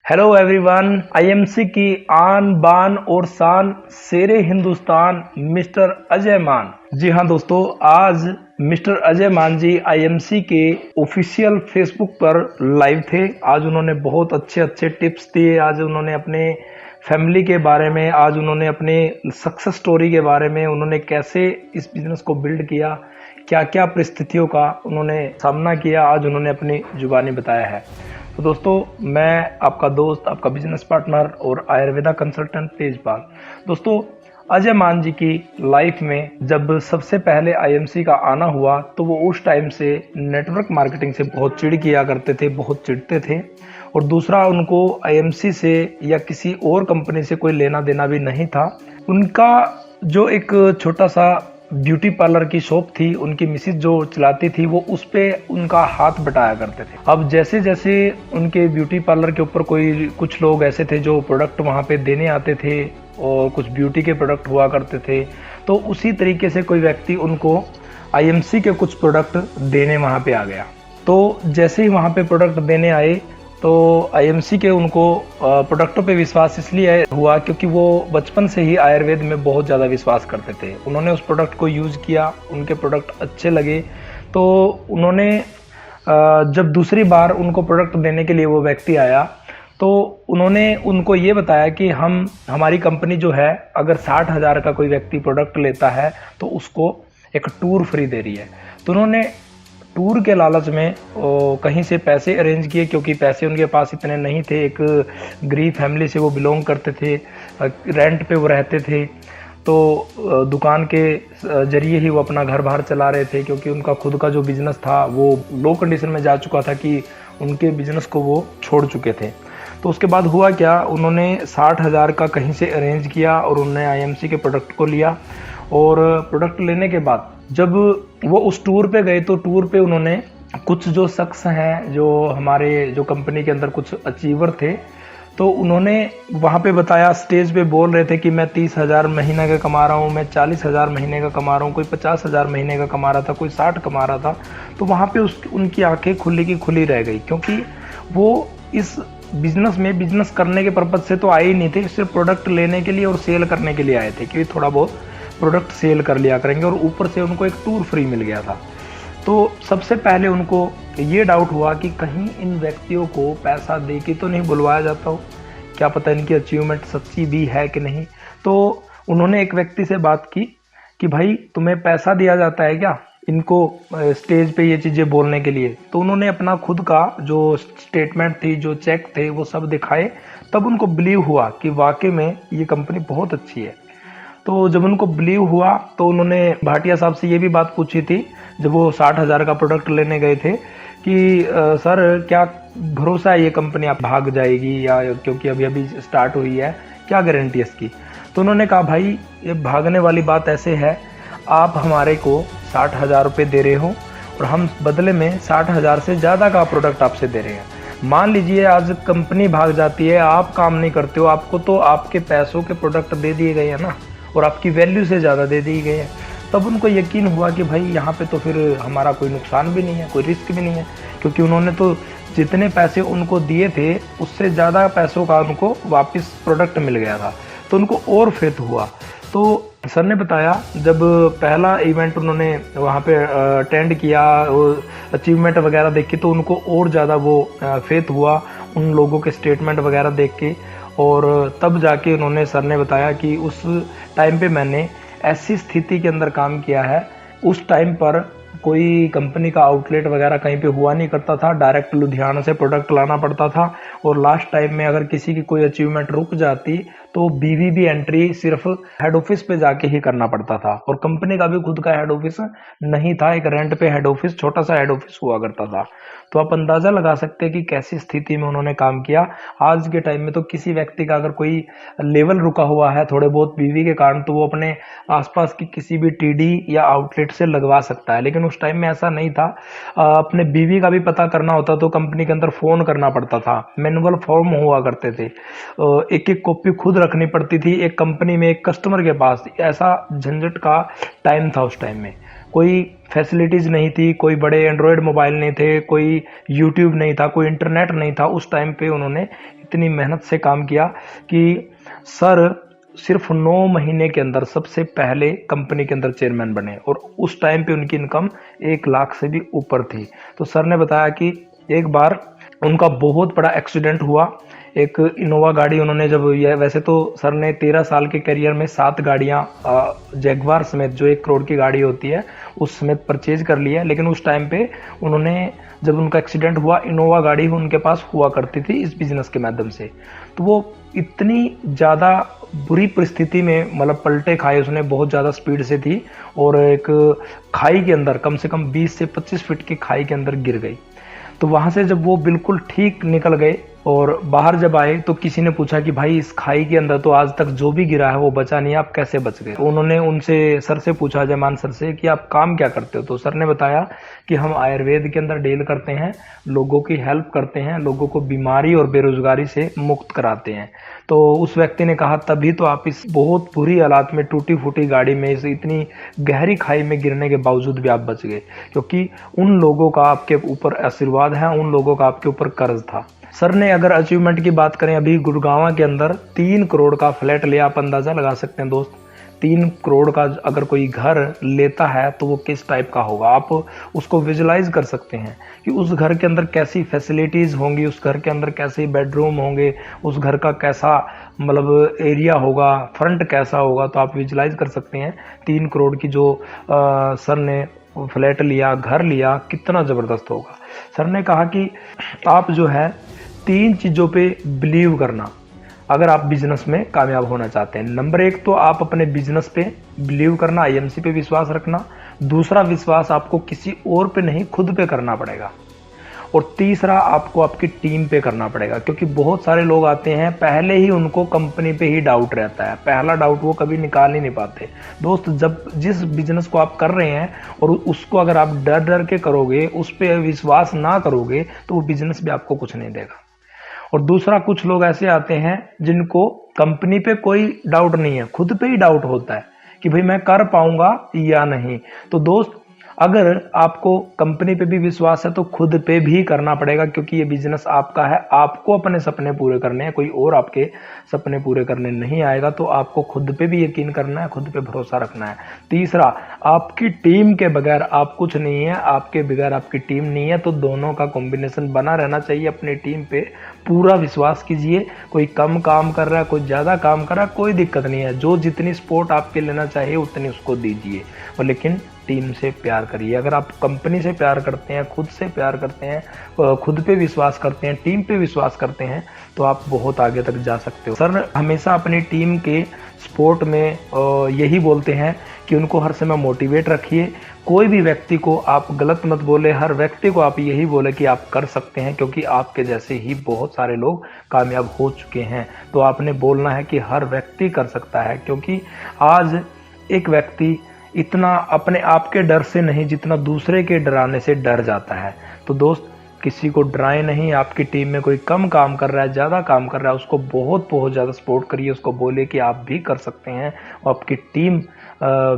Hello everyone, IMC की आन बान और शान शेरे हिंदुस्तान मिस्टर अजय मान। जी हाँ दोस्तों, आज मिस्टर अजय मान जी आईएमसी के ऑफिशियल फेसबुक पर लाइव थे। आज उन्होंने बहुत अच्छे अच्छे टिप्स दिए। आज उन्होंने अपने फैमिली के बारे में, आज उन्होंने अपने सक्सेस स्टोरी के बारे में, उन्होंने कैसे इस बिजनेस को बिल्ड किया, क्या क्या परिस्थितियों का उन्होंने सामना किया, आज उन्होंने अपनी जुबानी बताया है। तो दोस्तों, मैं आपका दोस्त, आपका बिजनेस पार्टनर और आयुर्वेदा कंसल्टेंट तेजपाल। दोस्तों, अजय मान जी की लाइफ में जब सबसे पहले आईएमसी का आना हुआ तो वो उस टाइम से नेटवर्क मार्केटिंग से बहुत चिढ़ किया करते थे, बहुत चिढ़ते थे। और दूसरा, उनको आईएमसी से या किसी और कंपनी से कोई लेना देना भी नहीं था। उनका जो एक छोटा सा ब्यूटी पार्लर की शॉप थी, उनकी मिसिज जो चलाती थी, वो उस पे उनका हाथ बटाया करते थे। अब जैसे जैसे उनके ब्यूटी पार्लर के ऊपर कुछ लोग ऐसे थे जो प्रोडक्ट वहाँ पे देने आते थे और कुछ ब्यूटी के प्रोडक्ट हुआ करते थे, तो उसी तरीके से कोई व्यक्ति उनको आईएमसी के कुछ प्रोडक्ट देने वहाँ पे आ गया। तो जैसे ही वहाँ पे प्रोडक्ट देने आए तो आईएमसी के उनको प्रोडक्टों पे विश्वास इसलिए हुआ क्योंकि वो बचपन से ही आयुर्वेद में बहुत ज़्यादा विश्वास करते थे। उन्होंने उस प्रोडक्ट को यूज़ किया, उनके प्रोडक्ट अच्छे लगे, तो उन्होंने जब दूसरी बार उनको प्रोडक्ट देने के लिए वो व्यक्ति आया तो उन्होंने उनको ये बताया कि हमारी कंपनी जो है, अगर 60,000 का कोई व्यक्ति प्रोडक्ट लेता है तो उसको एक टूर फ्री दे रही है। तो उन्होंने टूर के लालच में कहीं से पैसे अरेंज किए, क्योंकि पैसे उनके पास इतने नहीं थे। एक गरीब फैमिली से वो बिलोंग करते थे, रेंट पे वो रहते थे, तो दुकान के जरिए ही वो अपना घर बाहर चला रहे थे, क्योंकि उनका खुद का जो बिजनेस था वो लो कंडीशन में जा चुका था कि उनके बिजनेस को वो छोड़ चुके थे। तो उसके बाद हुआ क्या, उन्होंने 60,000 का कहीं से अरेंज किया और उन्होंने आईएमसी के प्रोडक्ट को लिया। और प्रोडक्ट लेने के बाद जब वो उस टूर पे गए तो टूर पे उन्होंने कुछ जो शख्स हैं, जो कंपनी के अंदर कुछ अचीवर थे, तो उन्होंने वहाँ पे बताया, स्टेज पे बोल रहे थे कि मैं 30,000 महीने का कमा रहा हूँ, मैं 40,000 महीने का कमा रहा हूँ, कोई 50,000 महीने का कमा रहा था, कोई 60 कमा रहा था। तो वहाँ पे उनकी आंखें खुली की खुली रह गई, क्योंकि वो इस बिजनेस करने के पर्पज से तो आए ही नहीं थे, सिर्फ प्रोडक्ट लेने के लिए और सेल करने के लिए आए थे कि थोड़ा बहुत प्रोडक्ट सेल कर लिया करेंगे, और ऊपर से उनको एक टूर फ्री मिल गया था। तो सबसे पहले उनको ये डाउट हुआ कि कहीं इन व्यक्तियों को पैसा दे के तो नहीं बुलवाया जाता हो, क्या पता इनकी अचीवमेंट सच्ची भी है कि नहीं। तो उन्होंने एक व्यक्ति से बात की कि भाई, तुम्हें पैसा दिया जाता है क्या इनको स्टेज पे ये चीज़ें बोलने के लिए। तो उन्होंने अपना खुद का जो स्टेटमेंट थी, जो चेक थे, वो सब दिखाए। तब उनको बिलीव हुआ कि वाकई में ये कंपनी बहुत अच्छी है। तो जब उनको बिलीव हुआ तो उन्होंने भाटिया साहब से ये भी बात पूछी थी, जब वो 60,000 का प्रोडक्ट लेने गए थे, कि सर क्या भरोसा है ये कंपनी आप भाग जाएगी, या क्योंकि अभी अभी स्टार्ट हुई है, क्या गारंटी है इसकी। तो उन्होंने कहा, भाई ये भागने वाली बात ऐसे है, आप हमारे को 60,000 रुपये दे रहे हो और हम बदले में 60,000 से ज़्यादा का प्रोडक्ट आपसे दे रहे हैं। मान लीजिए आज कंपनी भाग जाती है, आप काम नहीं करते हो, आपको तो आपके पैसों के प्रोडक्ट दे दिए गए हैं ना, और आपकी वैल्यू से ज़्यादा दे दी गई है। तब उनको यकीन हुआ कि भाई यहाँ पे तो फिर हमारा कोई नुकसान भी नहीं है, कोई रिस्क भी नहीं है, क्योंकि उन्होंने तो जितने पैसे उनको दिए थे उससे ज़्यादा पैसों का उनको वापस प्रोडक्ट मिल गया था। तो उनको और फेथ हुआ। तो सर ने बताया, जब पहला इवेंट उन्होंने वहाँ पे अटेंड किया और अचीवमेंट वगैरह देखी, तो उनको और ज़्यादा वो फेथ हुआ उन लोगों के स्टेटमेंट वगैरह देख के। और तब जाके उन्होंने, सर ने बताया कि उस टाइम पे मैंने ऐसी स्थिति के अंदर काम किया है, उस टाइम पर कोई कंपनी का आउटलेट वगैरह कहीं पे हुआ नहीं करता था, डायरेक्ट लुधियाना से प्रोडक्ट लाना पड़ता था। और लास्ट टाइम में अगर किसी की कोई अचीवमेंट रुक जाती तो बीवीबी एंट्री सिर्फ हेड ऑफिस पे जाके ही करना पड़ता था, और कंपनी का भी खुद का हेड ऑफिस नहीं था, एक रेंट पे हेड ऑफिस, छोटा सा हेड ऑफिस हुआ करता था। तो आप अंदाजा लगा सकते हैं कि कैसी स्थिति में उन्होंने काम किया। आज के टाइम में तो किसी व्यक्ति का अगर कोई लेवल रुका हुआ है थोड़े बहुत बीवी के कारण, तो वो अपने आसपास की किसी भी टीडी या आउटलेट से लगवा सकता है, लेकिन उस टाइम में ऐसा नहीं था। अपने बीवी का भी पता करना होता तो कंपनी के अंदर फोन करना पड़ता था, मैनुअल फॉर्म हुआ करते थे, एक एक कॉपी खुद रखनी पड़ती थी एक कंपनी में, एक कस्टमर के पास। ऐसा झंझट का टाइम था उस टाइम में। कोई फैसिलिटीज़ नहीं थी, कोई बड़े एंड्रॉयड मोबाइल नहीं थे, कोई यूट्यूब नहीं था, कोई इंटरनेट नहीं था। उस टाइम पे उन्होंने इतनी मेहनत से काम किया कि सर सिर्फ 9 महीने के अंदर सबसे पहले कंपनी के अंदर चेयरमैन बने, और उस टाइम पे उनकी इनकम 1 लाख से भी ऊपर थी। तो सर ने बताया कि एक बार उनका बहुत बड़ा एक्सीडेंट हुआ। एक इनोवा गाड़ी उन्होंने जब, यह वैसे तो सर ने 13 साल के करियर में 7 गाड़ियां जैगवार समेत, जो 1 करोड़ की गाड़ी होती है, उस समेत परचेज कर लिया। लेकिन उस टाइम पे उन्होंने, जब उनका एक्सीडेंट हुआ, इनोवा गाड़ी उनके पास हुआ करती थी इस बिजनेस के माध्यम से। तो वो इतनी ज़्यादा बुरी परिस्थिति में मतलब पलटे खाए उसने, बहुत ज़्यादा स्पीड से थी, और एक खाई के अंदर, कम से कम 20 से 25 फीट की खाई के अंदर गिर गई। तो वहाँ से जब वो बिल्कुल ठीक निकल गए और बाहर जब आए, तो किसी ने पूछा कि भाई इस खाई के अंदर तो आज तक जो भी गिरा है वो बचा नहीं, आप कैसे बच गए? तो उन्होंने उनसे, सर से पूछा, अजयमान सर से, कि आप काम क्या करते हो? तो सर ने बताया कि हम आयुर्वेद के अंदर डील करते हैं, लोगों की हेल्प करते हैं, लोगों को बीमारी और बेरोजगारी से मुक्त कराते हैं। तो उस व्यक्ति ने कहा, तभी तो आप इस बहुत बुरी हालात में, टूटी फूटी गाड़ी में, इस इतनी गहरी खाई में गिरने के बावजूद भी आप बच गए, क्योंकि उन लोगों का आपके ऊपर आशीर्वाद है, उन लोगों का आपके ऊपर कर्ज था। सर ने अगर अचीवमेंट की बात करें, अभी गुड़गांव के अंदर 3 करोड़ का फ्लैट लिया। आप अंदाजा लगा सकते हैं दोस्त, 3 करोड़ का अगर कोई घर लेता है तो वो किस टाइप का होगा। आप उसको विजुलाइज कर सकते हैं कि उस घर के अंदर कैसी फैसिलिटीज़ होंगी, उस घर के अंदर कैसे बेडरूम होंगे, उस घर का कैसा मतलब एरिया होगा, फ्रंट कैसा होगा। तो आप विजुलाइज कर सकते हैं 3 करोड़ की जो सर ने फ्लैट लिया, घर लिया, कितना ज़बरदस्त होगा। सर ने कहा कि आप जो है 3 चीज़ों पे बिलीव करना अगर आप बिजनेस में कामयाब होना चाहते हैं। नंबर 1 तो आप अपने बिजनेस पे बिलीव करना, आईएमसी पे विश्वास रखना। दूसरा विश्वास आपको किसी और पे नहीं, खुद पे करना पड़ेगा। और तीसरा आपको आपकी टीम पे करना पड़ेगा, क्योंकि बहुत सारे लोग आते हैं, पहले ही उनको कंपनी पे ही डाउट रहता है, पहला डाउट वो कभी निकाल ही नहीं पाते। दोस्त, जब जिस बिजनेस को आप कर रहे हैं और उसको अगर आप डर डर के करोगे, उस पर विश्वास ना करोगे, तो वो बिजनेस भी आपको कुछ नहीं देगा। और दूसरा, कुछ लोग ऐसे आते हैं जिनको कंपनी पे कोई डाउट नहीं है, खुद पे ही डाउट होता है कि भाई मैं कर पाऊंगा या नहीं। तो दोस्त, अगर आपको कंपनी पे भी विश्वास है तो खुद पे भी करना पड़ेगा, क्योंकि ये बिजनेस आपका है। आपको अपने सपने पूरे करने हैं, कोई और आपके सपने पूरे करने नहीं आएगा। तो आपको खुद पे भी यकीन करना है, खुद पे भरोसा रखना है। तीसरा, आपकी टीम के बगैर आप कुछ नहीं है, आपके बगैर आपकी टीम नहीं है। तो दोनों का कॉम्बिनेशन बना रहना चाहिए। अपनी टीम पे पूरा विश्वास कीजिए। कोई कम काम कर रहा है, कोई ज़्यादा काम कर रहा है, कोई दिक्कत नहीं है। जो जितनी सपोर्ट आपके लेना चाहिए उतनी उसको दीजिए, और लेकिन टीम से प्यार करिए। अगर आप कंपनी से प्यार करते हैं, खुद से प्यार करते हैं, खुद पे विश्वास करते हैं, टीम पे विश्वास करते हैं, तो आप बहुत आगे तक जा सकते हो। सर हमेशा अपनी टीम के सपोर्ट में यही बोलते हैं कि उनको हर समय मोटिवेट रखिए। कोई भी व्यक्ति को आप गलत मत बोले, हर व्यक्ति को आप यही बोले कि आप कर सकते हैं, क्योंकि आपके जैसे ही बहुत सारे लोग कामयाब हो चुके हैं। तो आपने बोलना है कि हर व्यक्ति कर सकता है, क्योंकि आज एक व्यक्ति इतना अपने आप के डर से नहीं, जितना दूसरे के डराने से डर जाता है। तो दोस्त, किसी को डराए नहीं। आपकी टीम में कोई कम काम कर रहा है, ज़्यादा काम कर रहा है, उसको बहुत ज़्यादा सपोर्ट करिए। उसको बोले कि आप भी कर सकते हैं, और आपकी टीम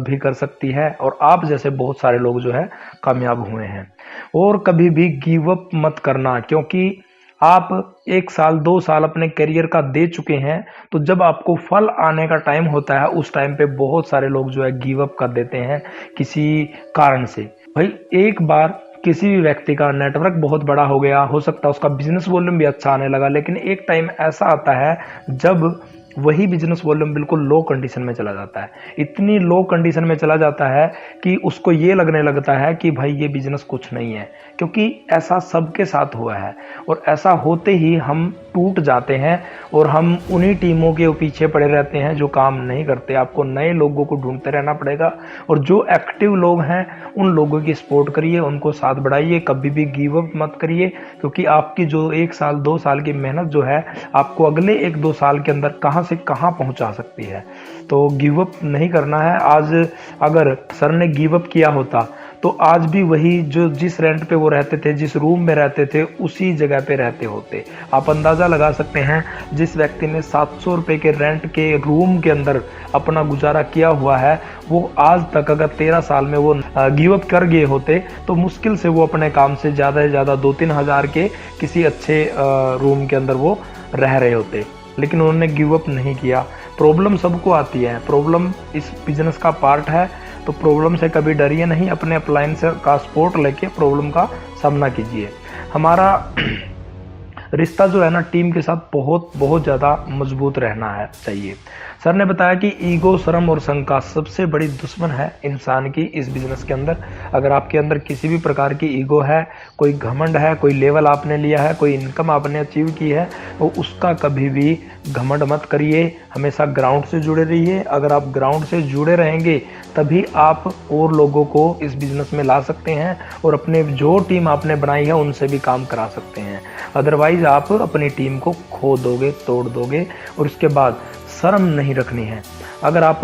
भी कर सकती है, और आप जैसे बहुत सारे लोग जो है कामयाब हुए हैं। और कभी भी गिव अप मत करना, क्योंकि आप 1 साल 2 साल अपने करियर का दे चुके हैं। तो जब आपको फल आने का टाइम होता है, उस टाइम पे बहुत सारे लोग जो है गिव अप कर देते हैं किसी कारण से। भाई, एक बार किसी भी व्यक्ति का नेटवर्क बहुत बड़ा हो गया, हो सकता है उसका बिजनेस वॉल्यूम भी अच्छा आने लगा, लेकिन एक टाइम ऐसा आता है जब वही बिजनेस वॉल्यूम बिल्कुल लो कंडीशन में चला जाता है। इतनी लो कंडीशन में चला जाता है कि उसको ये लगने लगता है कि भाई ये बिजनेस कुछ नहीं है, क्योंकि ऐसा सबके साथ हुआ है। और ऐसा होते ही हम टूट जाते हैं, और हम उन्हीं टीमों के पीछे पड़े रहते हैं जो काम नहीं करते। आपको नए लोगों को ढूंढते रहना पड़ेगा, और जो एक्टिव लोग हैं उन लोगों की सपोर्ट करिए, उनको साथ बढ़ाइए। कभी भी गिव अप मत करिए, क्योंकि आपकी जो 1 साल 2 साल की मेहनत जो है आपको अगले 1-2 साल के अंदर कहाँ से कहाँ पहुंचा सकती है। तो गिव अप नहीं करना है। आज अगर सर ने गिव अप किया होता तो आज भी वही जो जिस रेंट पे वो रहते थे, जिस रूम में रहते थे, उसी जगह पे रहते होते। आप अंदाज़ा लगा सकते हैं, जिस व्यक्ति ने 700 रुपये के रेंट के रूम के अंदर अपना गुजारा किया हुआ है, वो आज तक अगर 13 साल में वो गिव अप कर गए होते तो मुश्किल से वो अपने काम से ज़्यादा 2-3 हज़ार के किसी अच्छे रूम के अंदर वो रह रहे होते, लेकिन उन्होंने गिव अप नहीं किया। प्रॉब्लम सबको आती है, प्रॉब्लम इस बिजनेस का पार्ट है, तो प्रॉब्लम से कभी डरिए नहीं, अपने अप्लायंस का सपोर्ट लेके प्रॉब्लम का सामना कीजिए। हमारा रिश्ता जो है ना टीम के साथ बहुत बहुत ज़्यादा मजबूत रहना है चाहिए। सर ने बताया कि ईगो, शर्म और शंका सबसे बड़ी दुश्मन है इंसान की इस बिजनेस के अंदर। अगर आपके अंदर किसी भी प्रकार की ईगो है, कोई घमंड है, कोई लेवल आपने लिया है, कोई इनकम आपने अचीव की है, तो उसका कभी भी घमंड मत करिए, हमेशा ग्राउंड से जुड़े रहिए। अगर आप ग्राउंड से जुड़े रहेंगे तभी आप और लोगों को इस बिजनेस में ला सकते हैं और अपने जो टीम आपने बनाई है उनसे भी काम करा सकते हैं। अदरवाइज आप अपनी टीम को खो दोगे, तोड़ दोगे। और उसके बाद शर्म नहीं रखनी है। अगर आप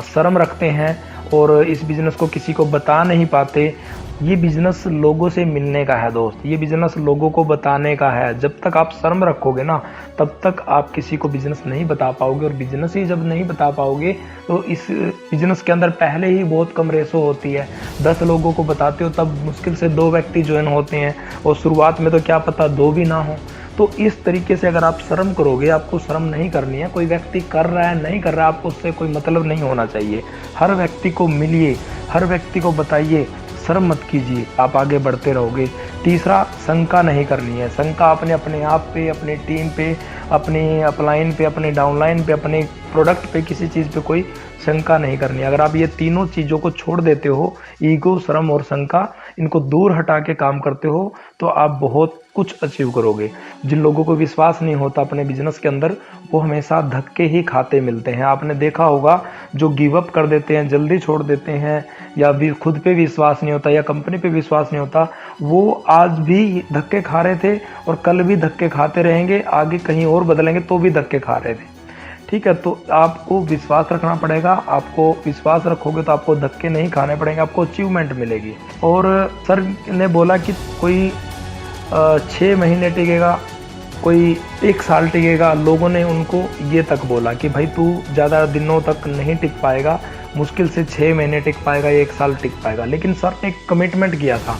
शर्म रखते हैं और इस बिज़नेस को किसी को बता नहीं पाते, ये बिज़नेस लोगों से मिलने का है दोस्त, ये बिज़नेस लोगों को बताने का है। जब तक आप शर्म रखोगे ना, तब तक आप किसी को बिज़नेस नहीं बता पाओगे, और बिज़नेस ही जब नहीं बता पाओगे तो इस बिज़नेस के अंदर पहले ही बहुत कम रेशो होती है। 10 लोगों को बताते हो तब मुश्किल से 2 व्यक्ति ज्वाइन होते हैं, और शुरुआत में तो क्या पता 2 भी ना हो। तो इस तरीके से अगर आप शर्म करोगे, आपको शर्म नहीं करनी है। कोई व्यक्ति कर रहा है, नहीं कर रहा है, आपको उससे कोई मतलब नहीं होना चाहिए। हर व्यक्ति को मिलिए, हर व्यक्ति को बताइए, शर्म मत कीजिए, आप आगे बढ़ते रहोगे। तीसरा, शंका नहीं करनी है। शंका आपने अपने आप पे, अपने टीम पे, अपने अपलाइन पे, अपने डाउनलाइन पे, अपने प्रोडक्ट पे, किसी चीज़ पे कोई शंका नहीं करनी। अगर आप ये तीनों चीज़ों को छोड़ देते हो, ईगो, शर्म और शंका, इनको दूर हटा के काम करते हो, तो आप बहुत कुछ अचीव करोगे। जिन लोगों को विश्वास नहीं होता अपने बिजनेस के अंदर, वो हमेशा धक्के ही खाते मिलते हैं। आपने देखा होगा, जो गिव अप कर देते हैं, जल्दी छोड़ देते हैं, या भी खुद पे विश्वास नहीं होता या कंपनी पे विश्वास नहीं होता, वो आज भी धक्के खा रहे थे और कल भी धक्के खाते रहेंगे, आगे कहीं और बदलेंगे तो भी धक्के खा रहे थे। ठीक है, तो आपको विश्वास रखना पड़ेगा। आपको विश्वास रखोगे तो आपको धक्के नहीं खाने पड़ेंगे, आपको अचीवमेंट मिलेगी। और सर ने बोला कि कोई 6 महीने टिकेगा, कोई 1 साल टिकेगा। लोगों ने उनको ये तक बोला कि भाई तू ज़्यादा दिनों तक नहीं टिक पाएगा, मुश्किल से 6 महीने टिक पाएगा, 1 साल टिक पाएगा। लेकिन सर ने एक कमिटमेंट किया था।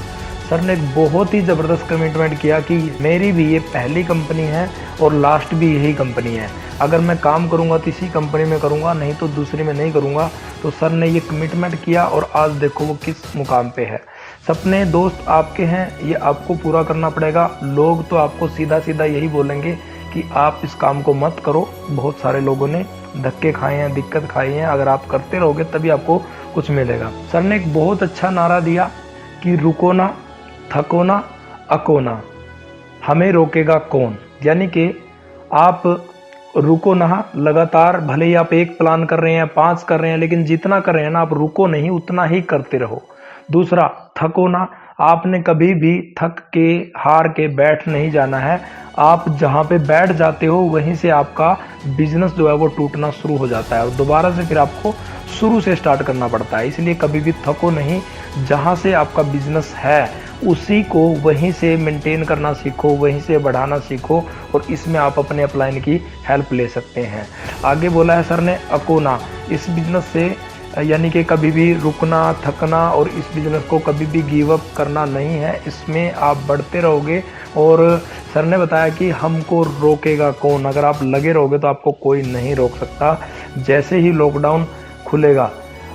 सर ने एक बहुत ही ज़बरदस्त कमिटमेंट किया कि मेरी भी ये पहली कंपनी है और लास्ट भी यही कंपनी है। अगर मैं काम करूँगा तो इसी कंपनी में करूँगा, नहीं तो दूसरी में नहीं करूँगा। तो सर ने ये कमिटमेंट किया और आज देखो वो किस मुकाम पे है। सपने दोस्त आपके हैं, ये आपको पूरा करना पड़ेगा। लोग तो आपको सीधा सीधा यही बोलेंगे कि आप इस काम को मत करो। बहुत सारे लोगों ने धक्के खाए हैं, दिक्कत खाई है। अगर आप करते रहोगे तभी आपको कुछ मिलेगा। सर ने एक बहुत अच्छा नारा दिया कि रुको ना, थको ना, अको ना, हमें रोकेगा कौन। यानी कि आप रुको ना, लगातार भले ही आप 1 प्लान कर रहे हैं, 5 कर रहे हैं, लेकिन जितना कर रहे हैं ना, आप रुको नहीं, उतना ही करते रहो। दूसरा, थको ना, आपने कभी भी थक के, हार के बैठ नहीं जाना है। आप जहाँ पे बैठ जाते हो वहीं से आपका बिजनेस जो है वो टूटना शुरू हो जाता है और दोबारा से फिर आपको शुरू से स्टार्ट करना पड़ता है। इसलिए कभी भी थको नहीं। जहाँ से आपका बिजनेस है उसी को वहीं से मेंटेन करना सीखो, वहीं से बढ़ाना सीखो, और इसमें आप अपने अपलाइन की हेल्प ले सकते हैं। आगे बोला है सर ने अकोना, इस बिजनेस से यानी कि कभी भी रुकना, थकना और इस बिजनेस को कभी भी गिव अप करना नहीं है। इसमें आप बढ़ते रहोगे। और सर ने बताया कि हमको रोकेगा कौन। अगर आप लगे रहोगे तो आपको कोई नहीं रोक सकता। जैसे ही लॉकडाउन खुलेगा,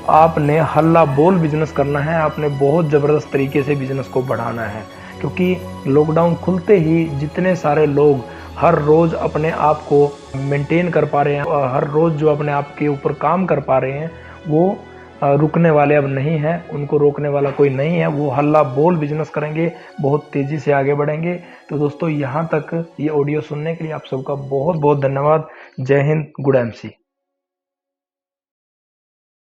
आपने हल्ला बोल बिजनेस करना है। आपने बहुत ज़बरदस्त तरीके से बिजनेस को बढ़ाना है, क्योंकि लॉकडाउन खुलते ही जितने सारे लोग हर रोज़ अपने आप को मेंटेन कर पा रहे हैं, हर रोज़ जो अपने आप के ऊपर काम कर पा रहे हैं, वो रुकने वाले अब नहीं हैं। उनको रोकने वाला कोई नहीं है। वो हल्ला बोल बिजनेस करेंगे, बहुत तेज़ी से आगे बढ़ेंगे। तो दोस्तों, यहाँ तक ये ऑडियो सुनने के लिए आप सबका बहुत बहुत धन्यवाद। जय हिंद, गुड एमसी।